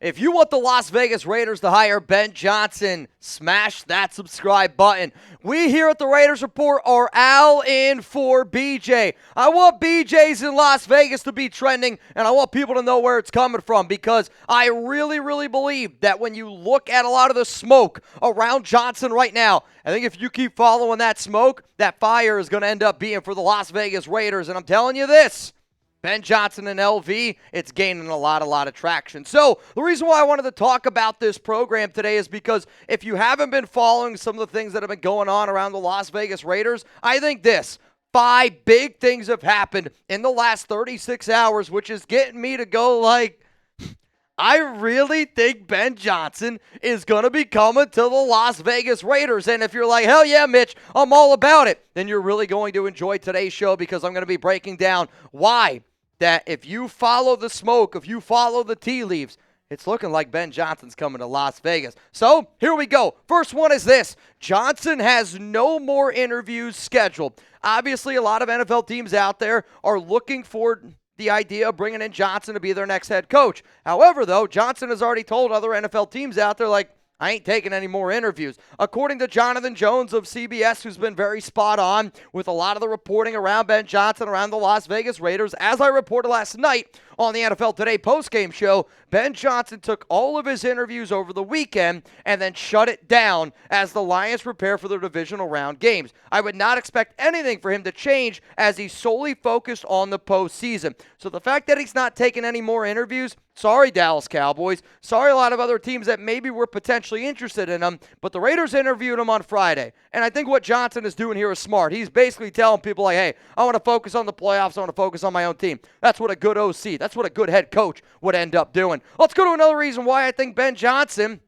If you want the Las Vegas Raiders to hire Ben Johnson, smash that subscribe button. We here at the Raiders Report are all in for BJ. I want BJs in Las Vegas to be trending, and I want people to know where it's coming from, because I really, really believe that when you look at a lot of the smoke around Johnson right now, I think if you keep following that smoke, that fire is going to end up being for the Las Vegas Raiders. And I'm telling you this, Ben Johnson and LV, it's gaining a lot of traction. So the reason why I wanted to talk about this program today is because if you haven't been following some of the things that have been going on around the Las Vegas Raiders, I think 5 big things have happened in the last 36 hours, which is getting me to go like, I really think Ben Johnson is going to be coming to the Las Vegas Raiders. And if you're like, hell yeah, Mitch, I'm all about it, then you're really going to enjoy today's show, because I'm going to be breaking down why that if you follow the smoke, if you follow the tea leaves, it's looking like Ben Johnson's coming to Las Vegas. So here we go. First one is this. Johnson has no more interviews scheduled. Obviously, a lot of NFL teams out there are looking for the idea of bringing in Johnson to be their next head coach. However, though, Johnson has already told other NFL teams out there, like, I ain't taking any more interviews. According to Jonathan Jones of CBS, who's been very spot on with a lot of the reporting around Ben Johnson, around the Las Vegas Raiders, as I reported last night on the NFL Today postgame show, Ben Johnson took all of his interviews over the weekend and then shut it down as the Lions prepare for their divisional round games. I would not expect anything for him to change, as he's solely focused on the postseason. So the fact that he's not taking any more interviews, sorry, Dallas Cowboys. Sorry, a lot of other teams that maybe were potentially interested in him, but the Raiders interviewed him on Friday. And I think what Johnson is doing here is smart. He's basically telling people, like, hey, I want to focus on the playoffs. I want to focus on my own team. That's what a good OC, that's what a good head coach would end up doing. Let's go to another reason why I think Ben Johnson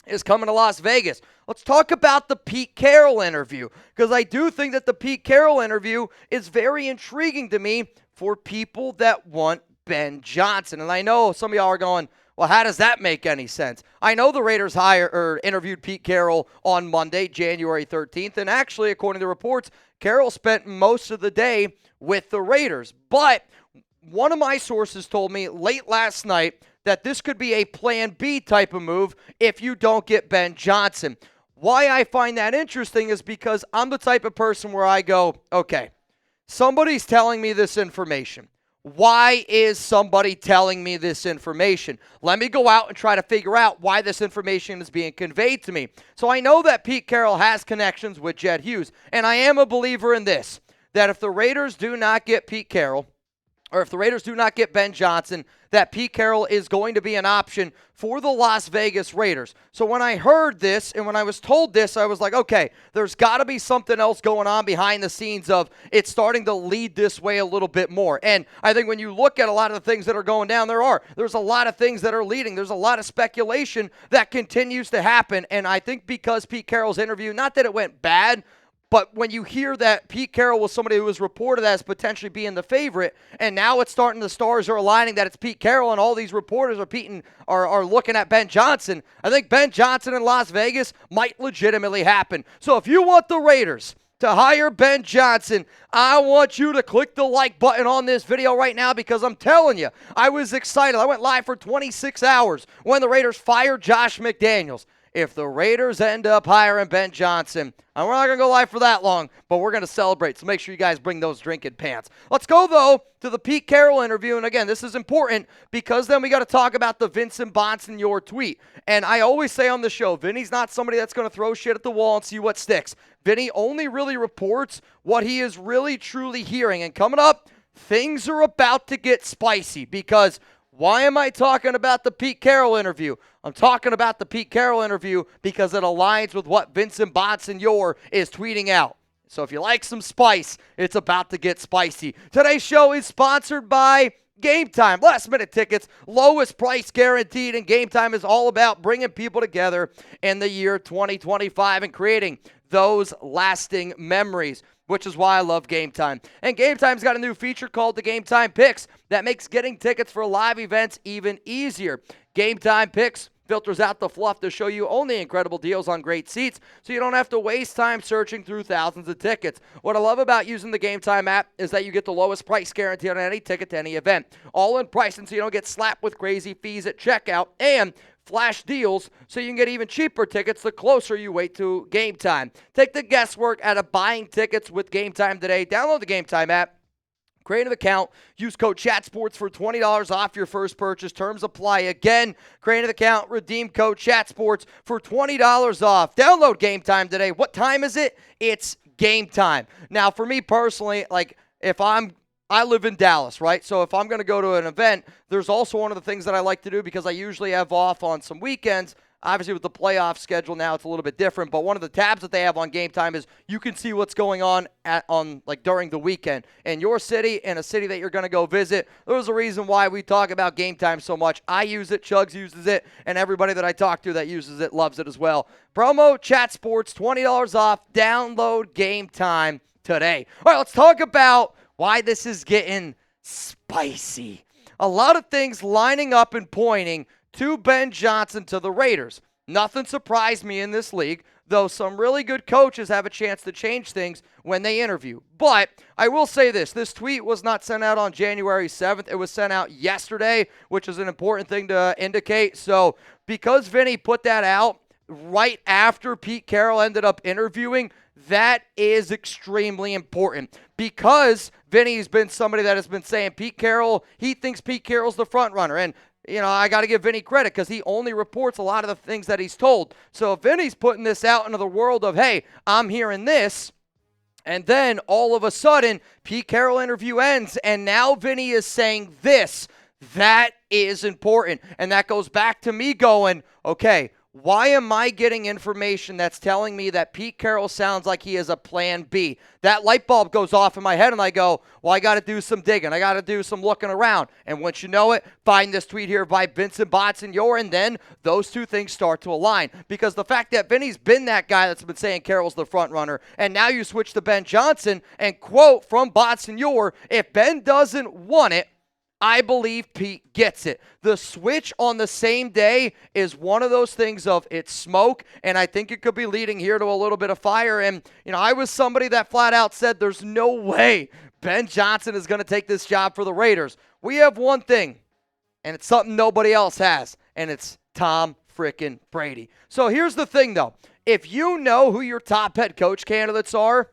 is coming to Las Vegas. Let's talk about the Pete Carroll interview, because I do think that the Pete Carroll interview is very intriguing to me for people that want Ben Johnson. And I know some of y'all are going, well, how does that make any sense? I know the Raiders interviewed Pete Carroll on Monday, January 13th, and actually, according to reports, Carroll spent most of the day with the Raiders. But one of my sources told me late last night that this could be a plan B type of move if you don't get Ben Johnson. Why I find that interesting is because I'm the type of person where I go, okay, somebody's telling me this information. Why is somebody telling me this information? Let me go out and try to figure out why this information is being conveyed to me. So I know that Pete Carroll has connections with Jed Hughes, and I am a believer in this, that if the Raiders do not get Pete Carroll, or if the Raiders do not get Ben Johnson, that Pete Carroll is going to be an option for the Las Vegas Raiders. So when I heard this and when I was told this, I was like, okay, there's got to be something else going on behind the scenes of it's starting to lead this way a little bit more. And I think when you look at a lot of the things that are going down, there's a lot of things that are leading. There's a lot of speculation that continues to happen. And I think because Pete Carroll's interview, not that it went bad, but when you hear that Pete Carroll was somebody who was reported as potentially being the favorite, and now it's starting, the stars are aligning that it's Pete Carroll, and all these reporters are looking at Ben Johnson, I think Ben Johnson in Las Vegas might legitimately happen. So if you want the Raiders to hire Ben Johnson, I want you to click the like button on this video right now, because I'm telling you, I was excited. I went live for 26 hours when the Raiders fired Josh McDaniels. If the Raiders end up hiring Ben Johnson, and we're not going to go live for that long, but we're going to celebrate, so make sure you guys bring those drinking pants. Let's go, though, to the Pete Carroll interview, and again, this is important, because then we got to talk about the Vincent Bonsignore tweet. And I always say on the show, Vinny's not somebody that's going to throw shit at the wall and see what sticks. Vinny only really reports what he is really, truly hearing. And coming up, things are about to get spicy, because why am I talking about the Pete Carroll interview? I'm talking about the Pete Carroll interview because it aligns with what Vincent Bonsignore is tweeting out. So if you like some spice, it's about to get spicy. Today's show is sponsored by Game Time. Last minute tickets, lowest price guaranteed, and Game Time is all about bringing people together in the year 2025 and creating those lasting memories, which is why I love Game Time. And Game Time's got a new feature called the Game Time Picks that makes getting tickets for live events even easier. Game Time Picks filters out the fluff to show you only incredible deals on great seats, so you don't have to waste time searching through thousands of tickets. What I love about using the Game Time app is that you get the lowest price guarantee on any ticket to any event. All in pricing, so you don't get slapped with crazy fees at checkout, and flash deals so you can get even cheaper tickets the closer you wait to game time. Take the guesswork out of buying tickets with Game Time today. Download the Game Time app. Create an account. Use code CHATSPORTS for $20 off your first purchase. Terms apply. Again, create an account. Redeem code CHATSPORTS for $20 off. Download Game Time today. What time is it? It's game time. Now, for me personally, like I live in Dallas, right? So if I'm going to go to an event, there's also one of the things that I like to do because I usually have off on some weekends. Obviously, with the playoff schedule now, it's a little bit different. But one of the tabs that they have on Game Time is you can see what's going on during the weekend in your city and a city that you're going to go visit. There's a reason why we talk about Game Time so much. I use it, Chugs uses it, and everybody that I talk to that uses it loves it as well. Promo Chat Sports, $20 off. Download Game Time today. All right, let's talk about why this is getting spicy. A lot of things lining up and pointing to Ben Johnson to the Raiders. Nothing surprised me in this league, though some really good coaches have a chance to change things when they interview. But I will say this tweet was not sent out on January 7th. It was sent out yesterday, which is an important thing to indicate. So because Vinny put that out right after Pete Carroll ended up interviewing, that is extremely important because Vinny's been somebody that has been saying Pete Carroll, he thinks Pete Carroll's the front runner. And I got to give Vinny credit because he only reports a lot of the things that he's told. So if Vinny's putting this out into the world of, hey, I'm hearing this, and then all of a sudden Pete Carroll interview ends, and now Vinny is saying this, that is important. And that goes back to me going, okay, why am I getting information that's telling me that Pete Carroll sounds like he has a plan B? That light bulb goes off in my head and I go, well, I got to do some digging. I got to do some looking around. And once you know it, find this tweet here by Vincent Bonsignore, and then those two things start to align. Because the fact that Vinny's been that guy that's been saying Carroll's the front runner, and now you switch to Ben Johnson and quote from Bonsignore, if Ben doesn't want it, I believe Pete gets it. The switch on the same day is one of those things of it's smoke, and I think it could be leading here to a little bit of fire. And, I was somebody that flat out said there's no way Ben Johnson is going to take this job for the Raiders. We have one thing, and it's something nobody else has, and it's Tom frickin' Brady. So here's the thing, though. If you know who your top head coach candidates are,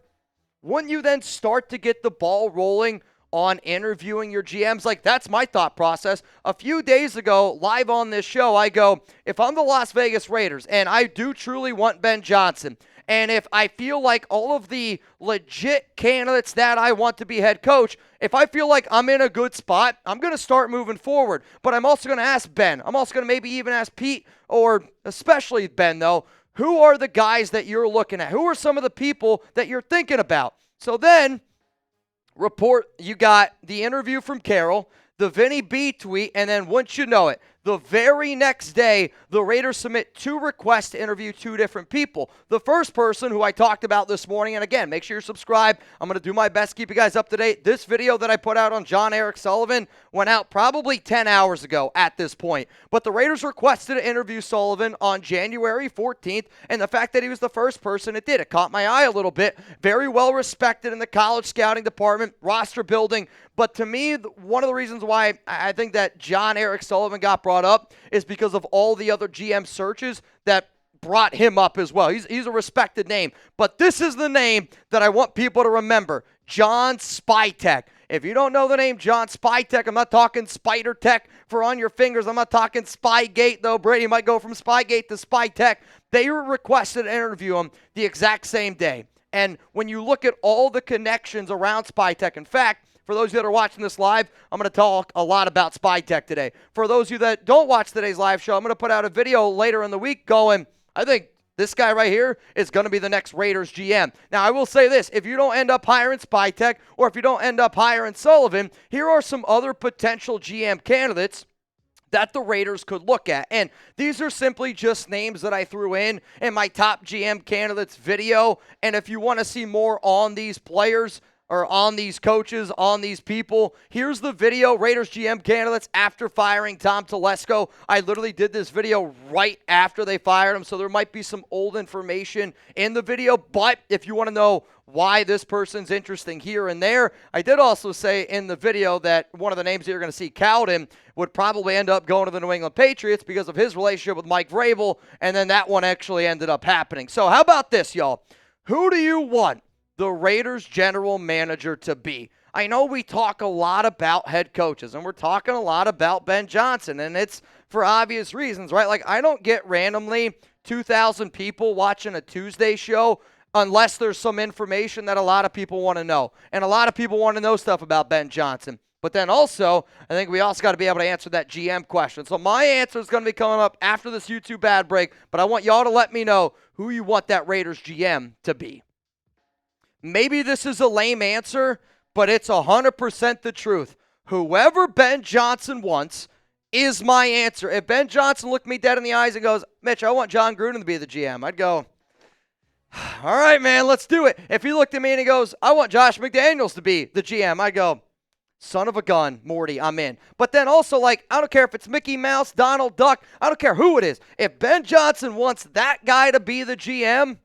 wouldn't you then start to get the ball rolling on interviewing your GMs? Like, that's my thought process. A few days ago, live on this show, I go, if I'm the Las Vegas Raiders, and I do truly want Ben Johnson, and if I feel like all of the legit candidates that I want to be head coach, if I feel like I'm in a good spot, I'm going to start moving forward. But I'm also going to ask Ben. I'm also going to maybe even ask Pete, or especially Ben, though, who are the guys that you're looking at? Who are some of the people that you're thinking about? So then, you got the interview from Carroll, the Vinny B tweet, and then once you know it, the very next day, the Raiders submit 2 requests to interview 2 different people. The first person who I talked about this morning, and again, make sure you're subscribed. I'm going to do my best to keep you guys up to date. This video that I put out on John Eric Sullivan went out probably 10 hours ago at this point. But the Raiders requested to interview Sullivan on January 14th, and the fact that he was the first person it did, it caught my eye a little bit. Very well respected in the college scouting department, roster building. But to me, one of the reasons why I think that John Eric Sullivan got brought up is because of all the other GM searches that brought him up as well. He's a respected name. But this is the name that I want people to remember, John Spytek. If you don't know the name John Spytek, I'm not talking Spider Tech for on your fingers. I'm not talking Spygate, though. Brady might go from Spygate to Spytek. They were requested to interview him the exact same day. And when you look at all the connections around Spytek, in fact, for those of you that are watching this live, I'm going to talk a lot about Spytek today. For those of you that don't watch today's live show, I'm going to put out a video later in the week going, I think this guy right here is going to be the next Raiders GM. Now, I will say this. If you don't end up hiring Spytek, or if you don't end up hiring Sullivan, here are some other potential GM candidates that the Raiders could look at. And these are simply just names that I threw in my top GM candidates video. And if you want to see more on these players, or on these coaches, on these people. Here's the video, Raiders GM candidates after firing Tom Telesco. I literally did this video right after they fired him, so there might be some old information in the video, but if you want to know why this person's interesting here and there, I did also say in the video that one of the names that you're going to see Cowden would probably end up going to the New England Patriots because of his relationship with Mike Vrabel, and then that one actually ended up happening. So how about this, y'all? Who do you want the Raiders general manager to be? I know we talk a lot about head coaches, and we're talking a lot about Ben Johnson, and it's for obvious reasons, right? Like, I don't get randomly 2,000 people watching a Tuesday show unless there's some information that a lot of people want to know. And a lot of people want to know stuff about Ben Johnson. But then also, I think we also got to be able to answer that GM question. So my answer is going to be coming up after this YouTube ad break, but I want y'all to let me know who you want that Raiders GM to be. Maybe this is a lame answer, but it's 100% the truth. Whoever Ben Johnson wants is my answer. If Ben Johnson looked me dead in the eyes and goes, Mitch, I want John Gruden to be the GM, I'd go, all right, man, let's do it. If he looked at me and he goes, I want Josh McDaniels to be the GM, I'd go, son of a gun, Morty, I'm in. But then also, like, I don't care if it's Mickey Mouse, Donald Duck, I don't care who it is. If Ben Johnson wants that guy to be the GM,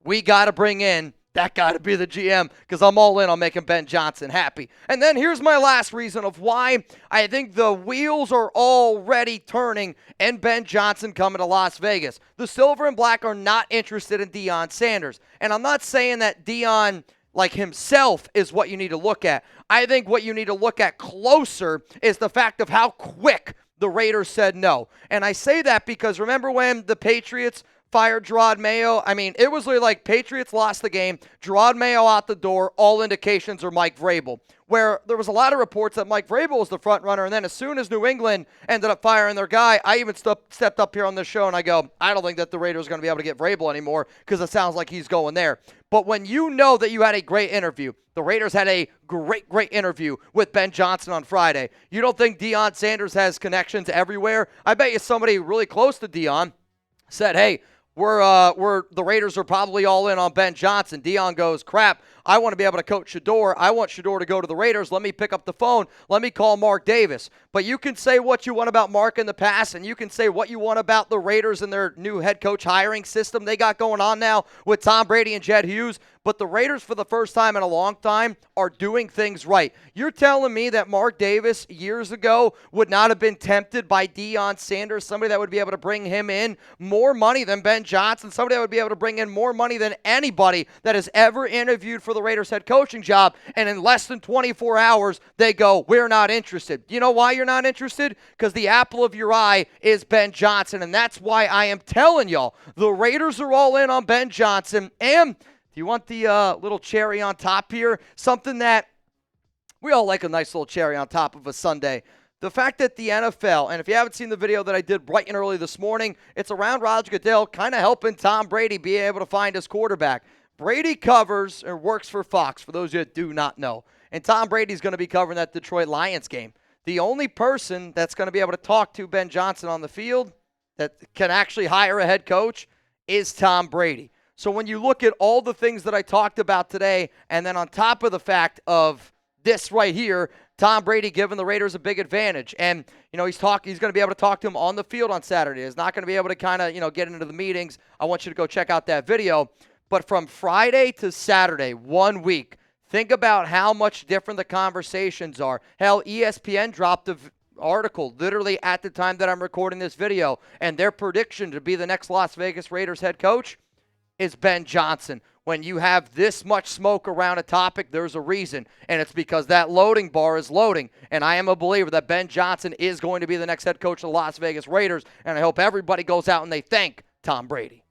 we got to bring in that guy to be the GM because I'm all in on making Ben Johnson happy. And then here's my last reason of why I think the wheels are already turning and Ben Johnson coming to Las Vegas. The Silver and Black are not interested in Deion Sanders. And I'm not saying that Deion, like himself, is what you need to look at. I think what you need to look at closer is the fact of how quick the Raiders said no. And I say that because remember when the Patriots fired Gerard Mayo? I mean, it was really like Patriots lost the game, Gerard Mayo out the door, all indications are Mike Vrabel. Where there was a lot of reports that Mike Vrabel was the front runner, and then as soon as New England ended up firing their guy, I even stepped up here on this show and I go, I don't think that the Raiders are going to be able to get Vrabel anymore because it sounds like he's going there. But when you know that you had a great interview, the Raiders had a great interview with Ben Johnson on Friday. You don't think Deion Sanders has connections everywhere? I bet you somebody really close to Deion said, hey, the Raiders are probably all in on Ben Johnson. Deion goes, crap, I want to be able to coach Shador. I want Shador to go to the Raiders. Let me pick up the phone. Let me call Mark Davis. But you can say what you want about Mark in the past, and you can say what you want about the Raiders and their new head coach hiring system they got going on now with Tom Brady and Jed Hughes. But the Raiders, for the first time in a long time, are doing things right. You're telling me that Mark Davis years ago would not have been tempted by Deion Sanders, somebody that would be able to bring him in more money than Ben Johnson, somebody that would be able to bring in more money than anybody that has ever interviewed for the Raiders head coaching job, and in less than 24 hours, they go, we're not interested. You know why you're not interested? Because the apple of your eye is Ben Johnson, and that's why I am telling y'all, the Raiders are all in on Ben Johnson, and do you want the little cherry on top here? Something that we all like, a nice little cherry on top of a Sunday. The fact that the NFL, and if you haven't seen the video that I did bright and early this morning, it's around Roger Goodell kind of helping Tom Brady be able to find his quarterback. Brady covers or works for Fox, for those of you that do not know. And Tom Brady's going to be covering that Detroit Lions game. The only person that's going to be able to talk to Ben Johnson on the field that can actually hire a head coach is Tom Brady. So when you look at all the things that I talked about today, and then on top of the fact of this right here, Tom Brady giving the Raiders a big advantage. And, you know, he's going to be able to talk to him on the field on Saturday. He's not going to be able to kind of, get into the meetings. I want you to go check out that video. But from Friday to Saturday, 1 week, think about how much different the conversations are. Hell, ESPN dropped an article literally at the time that I'm recording this video, and their prediction to be the next Las Vegas Raiders head coach is Ben Johnson. When you have this much smoke around a topic, there's a reason, and it's because that loading bar is loading, and I am a believer that Ben Johnson is going to be the next head coach of the Las Vegas Raiders, and I hope everybody goes out and they thank Tom Brady.